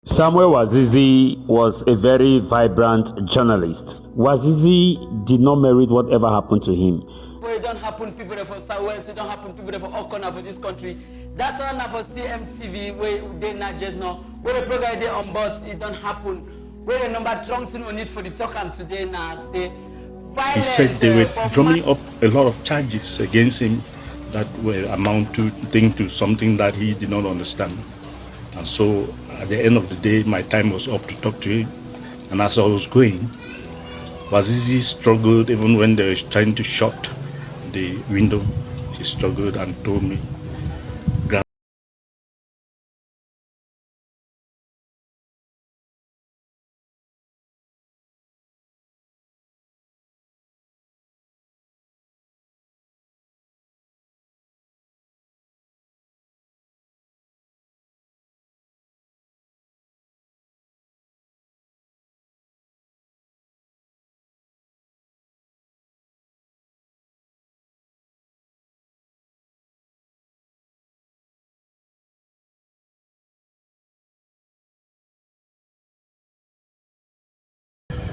Samuel Wazizi was a very vibrant journalist. Wazizi did not merit whatever happened to him. Well, it don't happen people for Southwest, it don't happen people for Okona for this country. That's all now for CMTV where they not just know. Where the program they on board, it don't happen. Where the number trunks we need for the talk and today now say violence. He said they were drumming up a lot of charges against him that were amount to something that he did not understand. And so at the end of the day, my time was up to talk to him. And as I was going, Wazizi struggled even when they were trying to shut the window. He struggled and told me,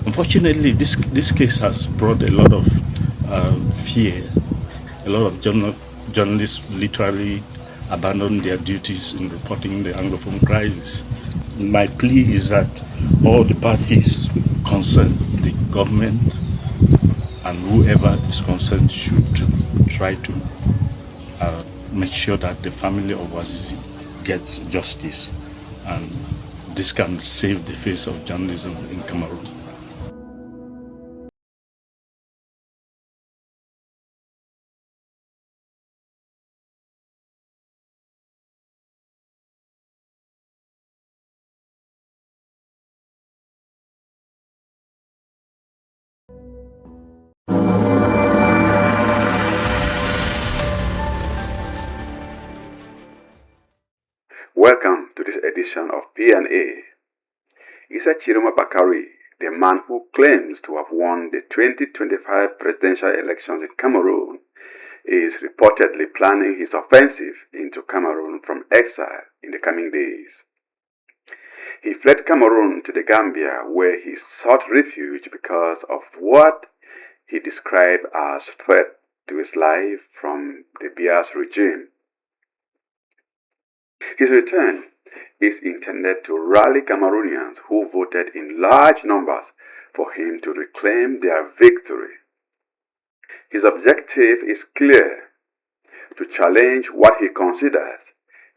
unfortunately, this case has brought a lot of fear. A lot of journalists literally abandoned their duties in reporting the Anglophone crisis. My plea is that all the parties concerned, the government and whoever is concerned, should try to make sure that the family of Wazizi gets justice, and this can save the face of journalism in Cameroon. Welcome to this edition of P&A. Issa Tchiroma Bakari, the man who claims to have won the 2025 presidential elections in Cameroon, is reportedly planning his offensive into Cameroon from exile in the coming days. He fled Cameroon to the Gambia, where he sought refuge because of what he described as threat to his life from the Biya's regime. His return is intended to rally Cameroonians who voted in large numbers for him to reclaim their victory. His objective is clear: to challenge what he considers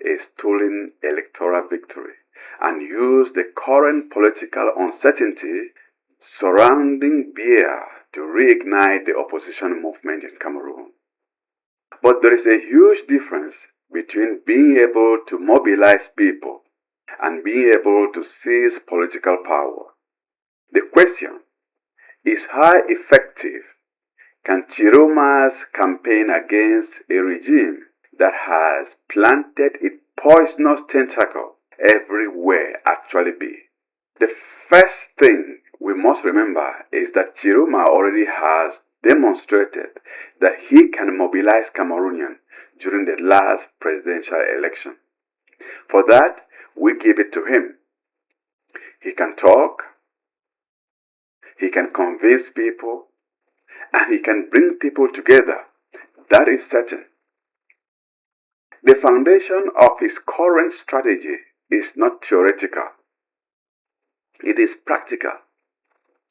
a stolen electoral victory and use the current political uncertainty surrounding Biya to reignite the opposition movement in Cameroon. But there is a huge difference between being able to mobilize people and being able to seize political power. The question is, how effective can Tchiroma's campaign against a regime that has planted its poisonous tentacle everywhere actually be? The first thing we must remember is that Tchiroma already has demonstrated that he can mobilize Cameroonians during the last presidential election. For that, we give it to him. He can talk, he can convince people, and he can bring people together. That is certain. The foundation of his current strategy is not theoretical. It is practical.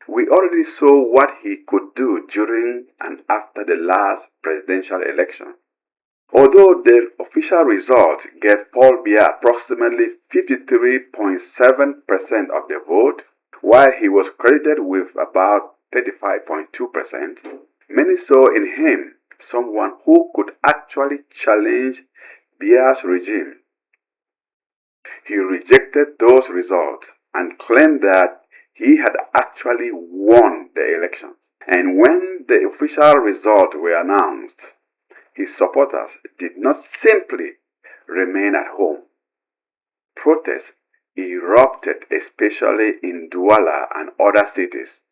We already saw what he could do during and after the last presidential election. Although the official result gave Paul Biya approximately 53.7% of the vote, while he was credited with about 35.2%, many saw in him someone who could actually challenge Biya's regime. He rejected those results and claimed that he had actually won the elections. And when the official results were announced, his supporters did not simply remain at home. Protests erupted, especially in Douala and other cities.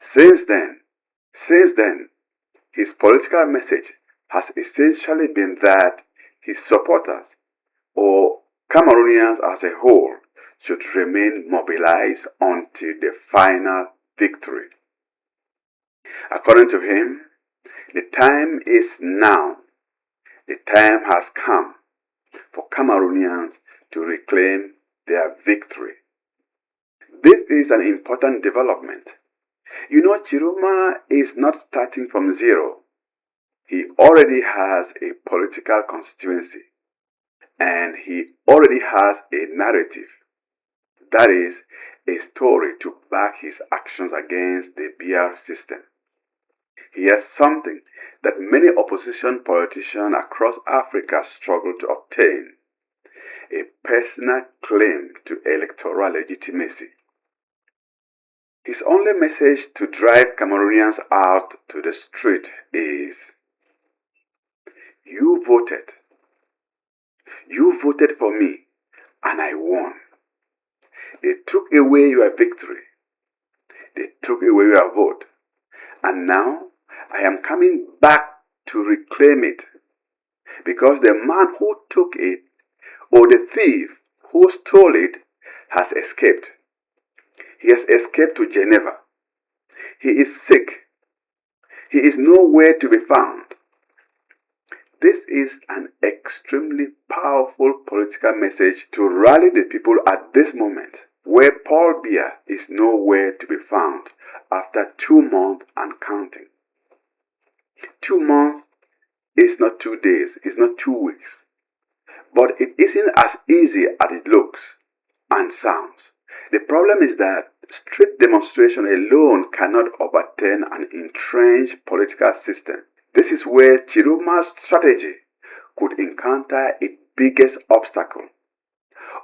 Since then, his political message has essentially been that his supporters, or Cameroonians as a whole, should remain mobilized until the final victory. According to him, the time is now. The time has come for Cameroonians to reclaim their victory. This is an important development. You know, Tchiroma is not starting from zero. He already has a political constituency, and he already has a narrative. That is, a story to back his actions against the BR system. He has something that many opposition politicians across Africa struggle to obtain: a personal claim to electoral legitimacy. His only message to drive Cameroonians out to the street is, you voted. You voted for me, and I won. They took away your victory. They took away your vote. And now I am coming back to reclaim it, because the man who took it, or the thief who stole it, has escaped. He has escaped to Geneva. He is sick. He is nowhere to be found. This is an extremely powerful political message to rally the people at this moment, where Paul Biya is nowhere to be found after 2 months and counting. 2 months is not 2 days, it's not 2 weeks. But it isn't as easy as it looks and sounds. The problem is that street demonstration alone cannot overturn an entrenched political system. This is where Tchiroma's strategy could encounter its biggest obstacle.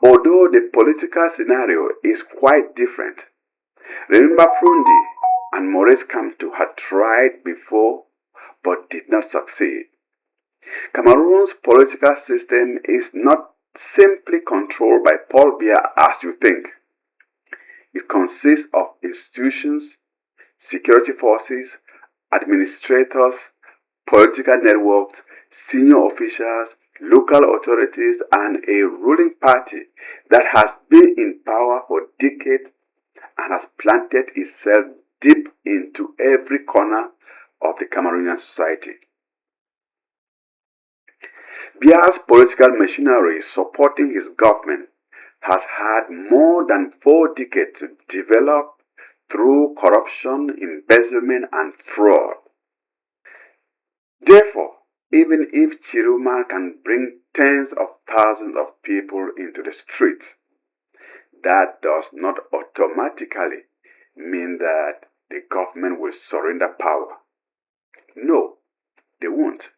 Although the political scenario is quite different. Remember, Frundi and Maurice Kamto had tried before but did not succeed. Cameroon's political system is not simply controlled by Paul Biya as you think. It consists of institutions, security forces, administrators, political networks, senior officials, local authorities, and a ruling party that has been in power for decades and has planted itself deep into every corner of the Cameroonian society. Biya's political machinery supporting his government has had more than 4 decades to develop through corruption, embezzlement, and fraud. Therefore, even if Tchiroma can bring tens of thousands of people into the streets, that does not automatically mean that the government will surrender power. No, they won't.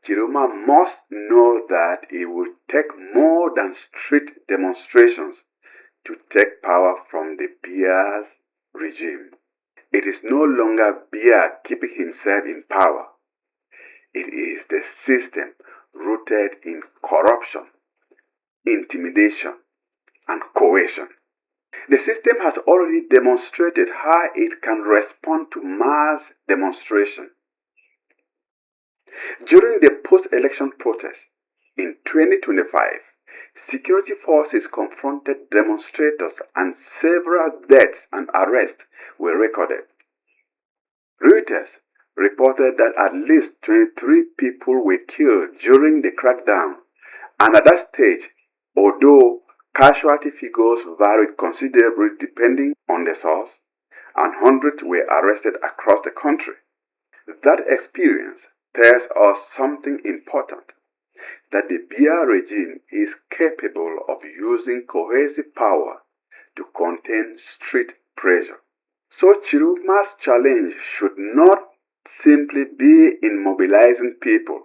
Tchiroma must know that it will take more than street demonstrations to take power from the Biya's regime. It is no longer Biya keeping himself in power. It is the system rooted in corruption, intimidation, and coercion. The system has already demonstrated how it can respond to mass demonstration. During the post-election protest in 2025, security forces confronted demonstrators and several deaths and arrests were recorded. Reuters reported that at least 23 people were killed during the crackdown, and at that stage, although casualty figures varied considerably depending on the source, and hundreds were arrested across the country. That experience tells us something important, that the Biya regime is capable of using coercive power to contain street pressure. So Tchiroma's challenge should not simply be in mobilizing people.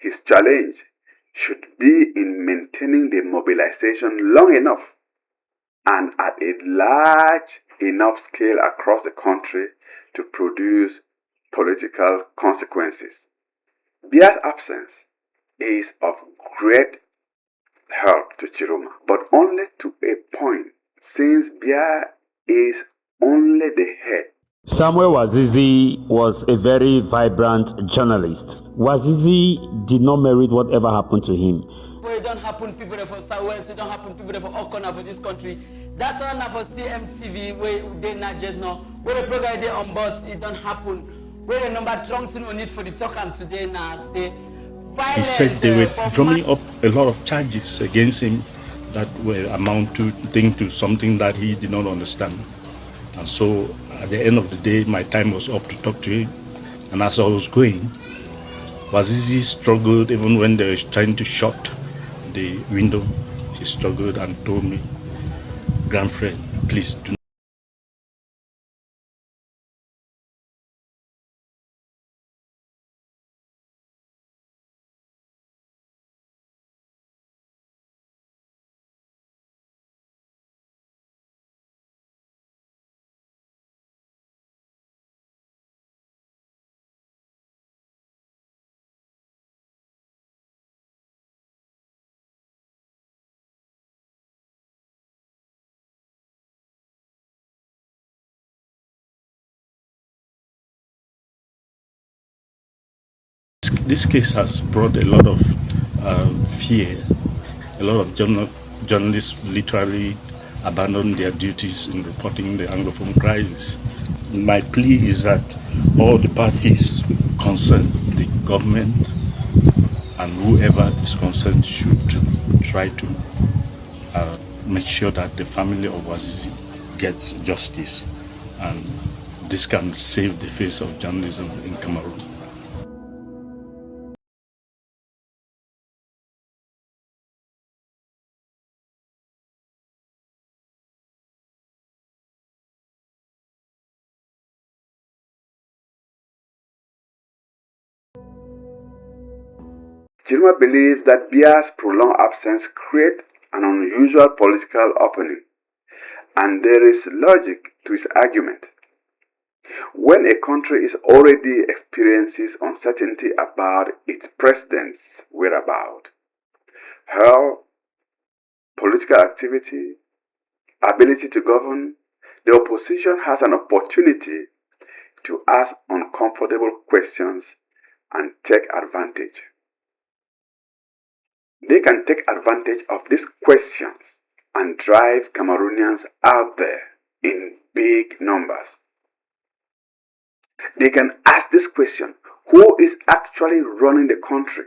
His challenge should be in maintaining the mobilization long enough and at a large enough scale across the country to produce political consequences. Biya's absence is of great help to Tchiroma, but only to a point, since Biya is only the head. Samuel Wazizi was a very vibrant journalist. Wazizi did not merit whatever happened to him. where it don't happen, people there for Southwest, it don't happen, people there for all corner for this country. That's why now for CMTV, where they not just know, where the program they on board, it don't happen. Where the number trunks we need for the talk and today now say He violence. said they were drumming up a lot of charges against him that were amount to something that he did not understand. And so at the end of the day, my time was up to talk to him. And as I was going, Wazizi struggled even when they were trying to shut the window. He struggled and told me, "Grandfriend, please do." This case has brought a lot of fear. A lot of journalists literally abandon their duties in reporting the Anglophone crisis. My plea is that all the parties concerned, the government and whoever is concerned, should try to make sure that the family of Wazizi gets justice, and this can save the face of journalism in Cameroon. Tchiroma believes that Biya's prolonged absence creates an unusual political opening, and there is logic to his argument. When a country is already experiences uncertainty about its president's whereabouts, health, political activity, ability to govern, the opposition has an opportunity to ask uncomfortable questions and take advantage. They can take advantage of these questions and drive Cameroonians out there in big numbers. They can ask this question: who is actually running the country?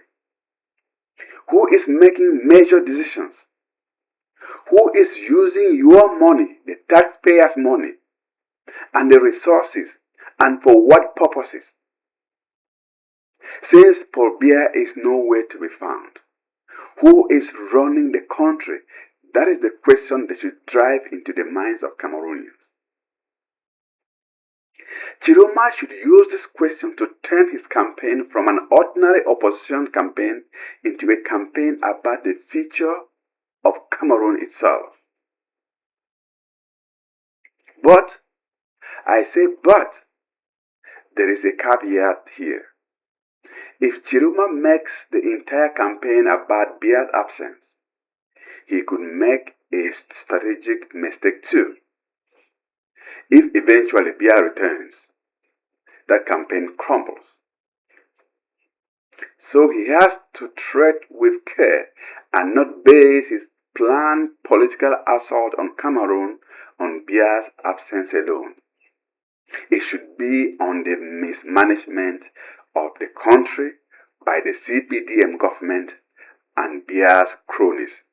Who is making major decisions? Who is using your money, the taxpayers' money, and the resources, and for what purposes? Since Paul Biya is nowhere to be found, who is running the country? That is the question that should drive into the minds of Cameroonians. Tchiroma should use this question to turn his campaign from an ordinary opposition campaign into a campaign about the future of Cameroon itself. But, I say but, there is a caveat here. If Tchiroma makes the entire campaign about Biya's absence, he could make a strategic mistake too. If eventually Biya returns, that campaign crumbles. So he has to tread with care and not base his planned political assault on Cameroon on Biya's absence alone. It should be on the mismanagement of the country by the CPDM government and Biya's cronies.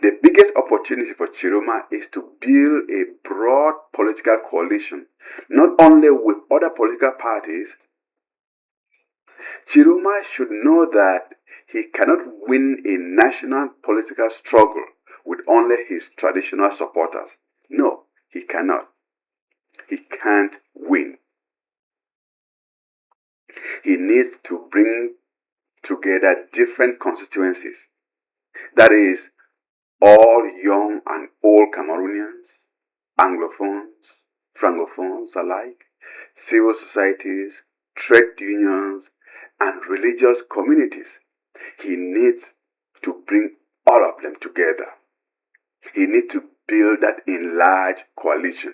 The biggest opportunity for Tchiroma is to build a broad political coalition, not only with other political parties. Tchiroma should know that he cannot win a national political struggle with only his traditional supporters. No, he cannot. He can't win. He needs to bring together different constituencies. That is, all young and old Cameroonians, Anglophones, Francophones alike, civil societies, trade unions, and religious communities. He needs to bring all of them together. He needs to build that enlarged coalition.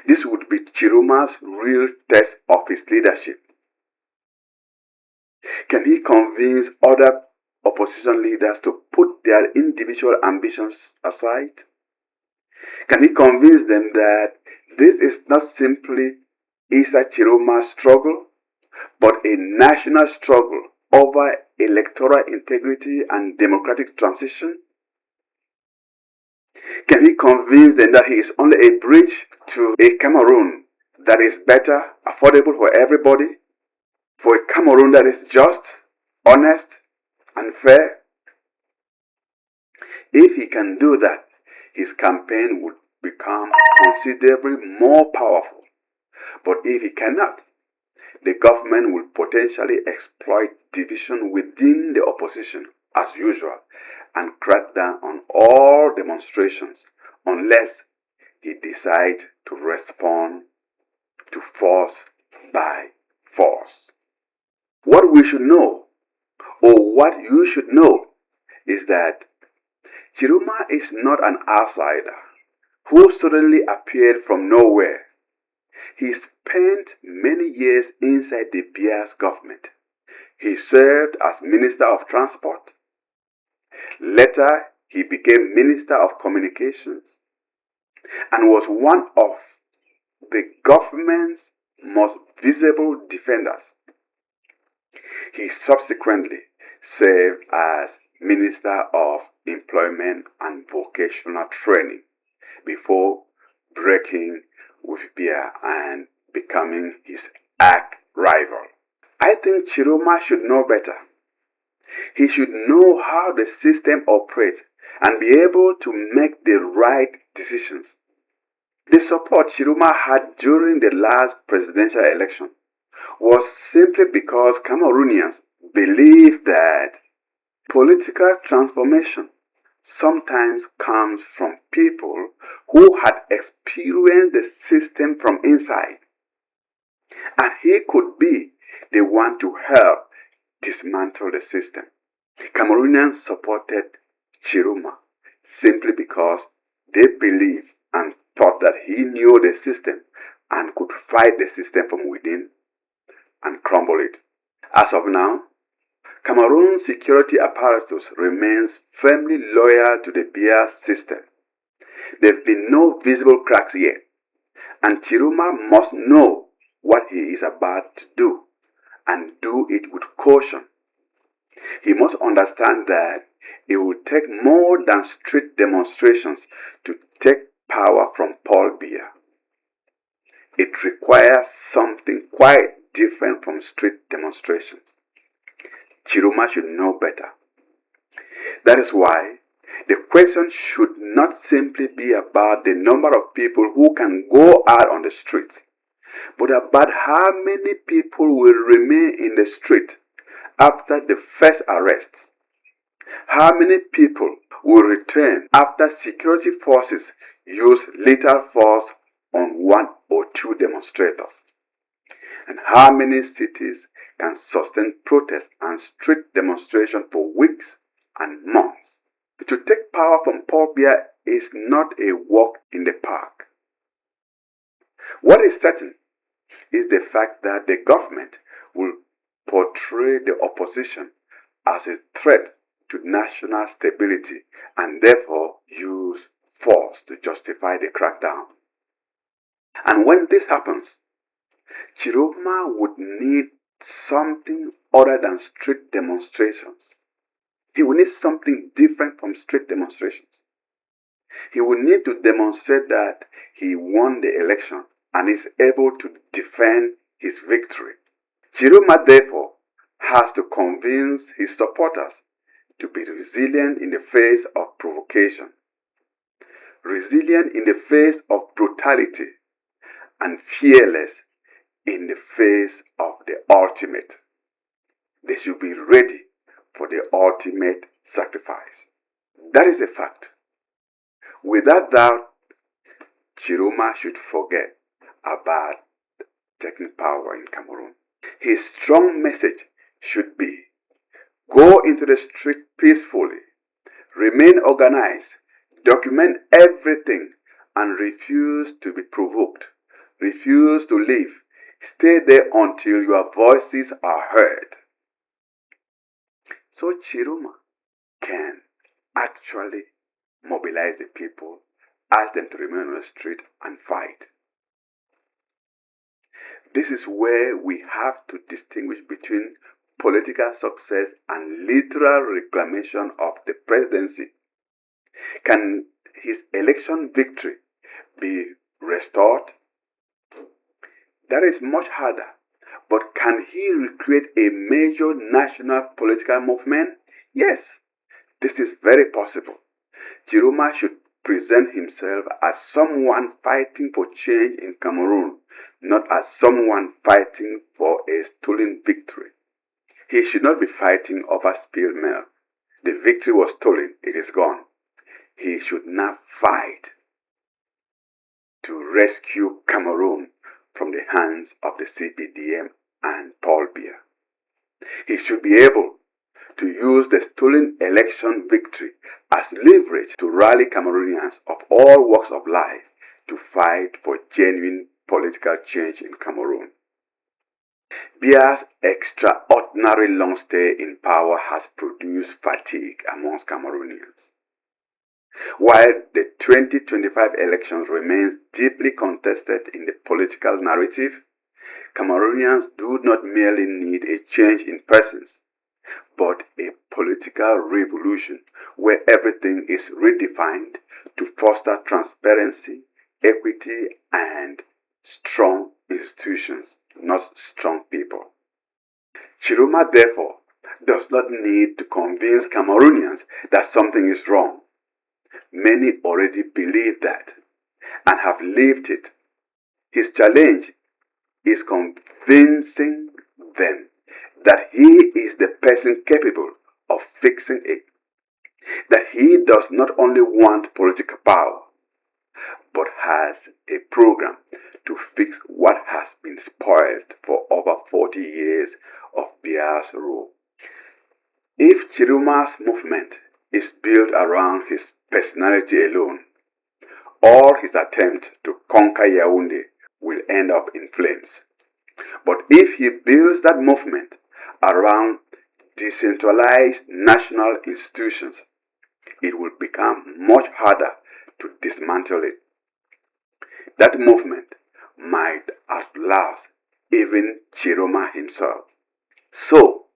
This would be Tchiroma's real test of his leadership. Can he convince other opposition leaders to put their individual ambitions aside? Can he convince them that this is not simply Issa Tchiroma's struggle, but a national struggle over electoral integrity and democratic transition? Can he convince them that he is only a bridge to a Cameroon that is better, affordable for everybody, for a Cameroon that is just, honest, and fair? If he can do that, his campaign would become considerably more powerful. But if he cannot, the government will potentially exploit division within the opposition as usual and crack down on all demonstrations unless he decides to respond to force by force. What we should know, or what you should know, is that Tchiroma is not an outsider who suddenly appeared from nowhere. He spent many years inside the Biya's government. He served as Minister of Transport. Later, he became Minister of Communications and was one of the government's most visible defenders. He subsequently served as Minister of Employment and Vocational Training before breaking with Biya and becoming his arch-rival. I think Tchiroma should know better. He should know how the system operates and be able to make the right decisions. The support Tchiroma had during the last presidential election was simply because Cameroonians believe that political transformation sometimes comes from people who had experienced the system from inside, and he could be the one to help dismantle the system. Cameroonians supported Tchiroma simply because they believed and thought that he knew the system and could fight the system from within and crumble it. As of now, Cameroon's security apparatus remains firmly loyal to the Biya system. There have been no visible cracks yet, and Tchiroma must know what he is about to do and do it with caution. He must understand that it will take more than street demonstrations to take power from Paul Biya. It requires something quite different from street demonstrations. Tchiroma should know better. That is why the question should not simply be about the number of people who can go out on the streets, but about how many people will remain in the street after the first arrests. How many people will return after security forces use lethal force on one or two demonstrators? And how many cities can sustain protests and street demonstration for weeks and months? To take power from Paul Biya is not a walk in the park. What is certain is the fact that the government will portray the opposition as a threat to national stability and therefore use force to justify the crackdown. And when this happens, Tchiroma would need something other than street demonstrations. He will need something different from street demonstrations. He will need to demonstrate that he won the election and is able to defend his victory. Tchiroma therefore has to convince his supporters to be resilient in the face of provocation, resilient in the face of brutality, and fearless in the face of the ultimate. They should be ready for the ultimate sacrifice. That is a fact. Without doubt, Tchiroma should forget about taking power in Cameroon. His strong message should be: go into the street peacefully, remain organized, document everything, and refuse to be provoked. Refuse to leave. Stay there until your voices are heard. So Tchiroma can actually mobilize the people, ask them to remain on the street and fight. This is where we have to distinguish between political success and literal reclamation of the presidency. Can his election victory be restored? That is much harder. But can he recreate a major national political movement? Yes, this is very possible. Tchiroma should present himself as someone fighting for change in Cameroon, not as someone fighting for a stolen victory. He should not be fighting over spilled milk. The victory was stolen, it is gone. He should now fight to rescue Cameroon from the hands of the CPDM and Paul Biya. He should be able to use the stolen election victory as leverage to rally Cameroonians of all walks of life to fight for genuine political change in Cameroon. Biya's extraordinary long stay in power has produced fatigue amongst Cameroonians. While the 2025 elections remains deeply contested in the political narrative, Cameroonians do not merely need a change in persons, but a political revolution where everything is redefined to foster transparency, equity, and strong institutions, not strong people. Tchiroma, therefore, does not need to convince Cameroonians that something is wrong. Many already believe that and have lived it. His challenge is convincing them that he is the person capable of fixing it, that he does not only want political power, but has a program to fix what has been spoiled for over 40 years of Biya's rule. If Tchiroma's movement is built around his personality alone, all his attempt to conquer Yaoundé will end up in flames. But if he builds that movement around decentralized national institutions, it will become much harder to dismantle it. That movement might outlast even Tchiroma himself. So,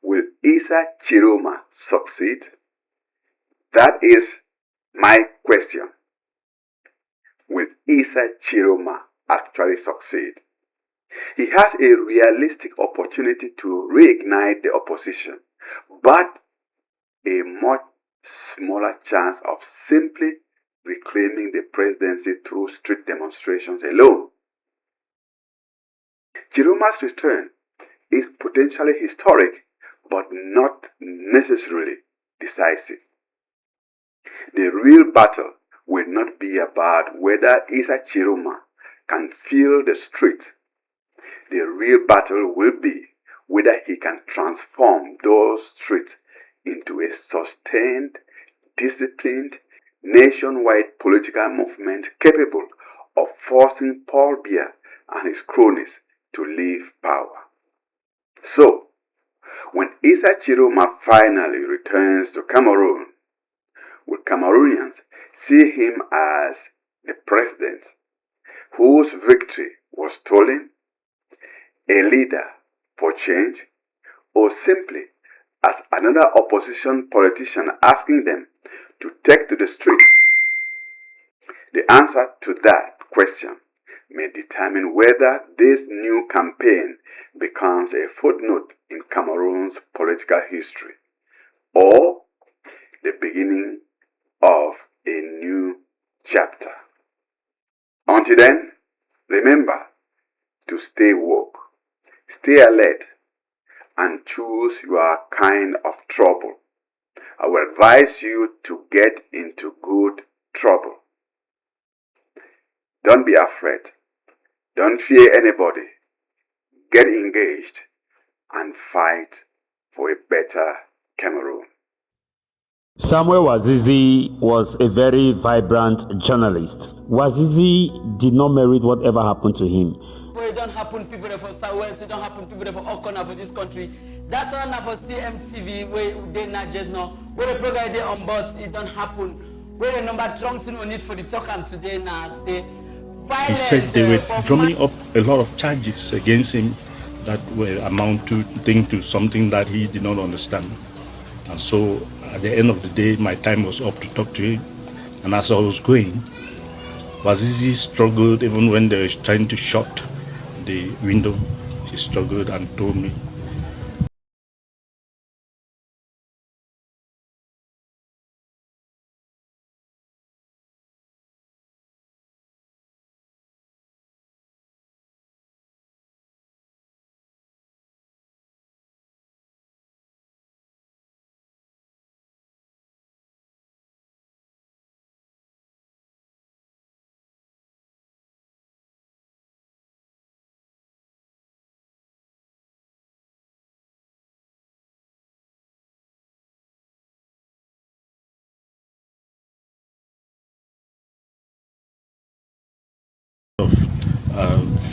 will Issa Tchiroma succeed? That is my question. Will Issa Tchiroma actually succeed? He has a realistic opportunity to reignite the opposition, but a much smaller chance of simply reclaiming the presidency through street demonstrations alone. Tchiroma's return is potentially historic, but not necessarily decisive. The real battle will not be about whether Issa Tchiroma can fill the street. The real battle will be whether he can transform those streets into a sustained, disciplined, nationwide political movement capable of forcing Paul Biya and his cronies to leave power. So, when Issa Tchiroma finally returns to Cameroon, will Cameroonians see him as the president whose victory was stolen, a leader for change, or simply as another opposition politician asking them to take to the streets? The answer to that question may determine whether this new campaign becomes a footnote in Cameroon's political history or the beginning of a new chapter. Until then, remember to stay woke, stay alert, and choose your kind of trouble. I will advise you to get into good trouble. Don't be afraid. Don't fear anybody. Get engaged and fight for a better Cameroon. Samuel Wazizi was a very vibrant journalist. Wazizi did not merit whatever happened to him. It don't happen, people for Southwest, it don't happen, people for all corners of this country. That's why now for CMTV where they not just now where the program they on board it don't happen. Where the number trunks we need for the talk and today now say he said they were drumming up a lot of charges against him that were amount to something that he did not understand. And so at the end of the day, my time was up to talk to him. And as I was going, Wazizi struggled even when they were trying to shut the window. He struggled and told me,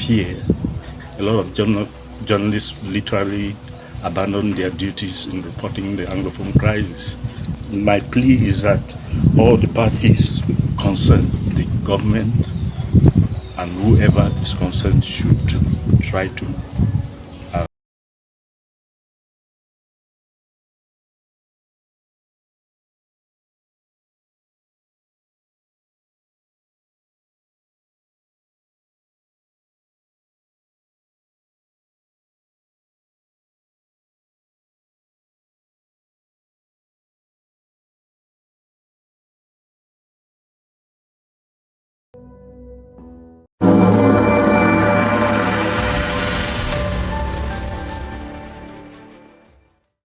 fear. A lot of journalists literally abandoned their duties in reporting the Anglophone crisis. My plea is that all the parties concerned, the government and whoever is concerned, should try to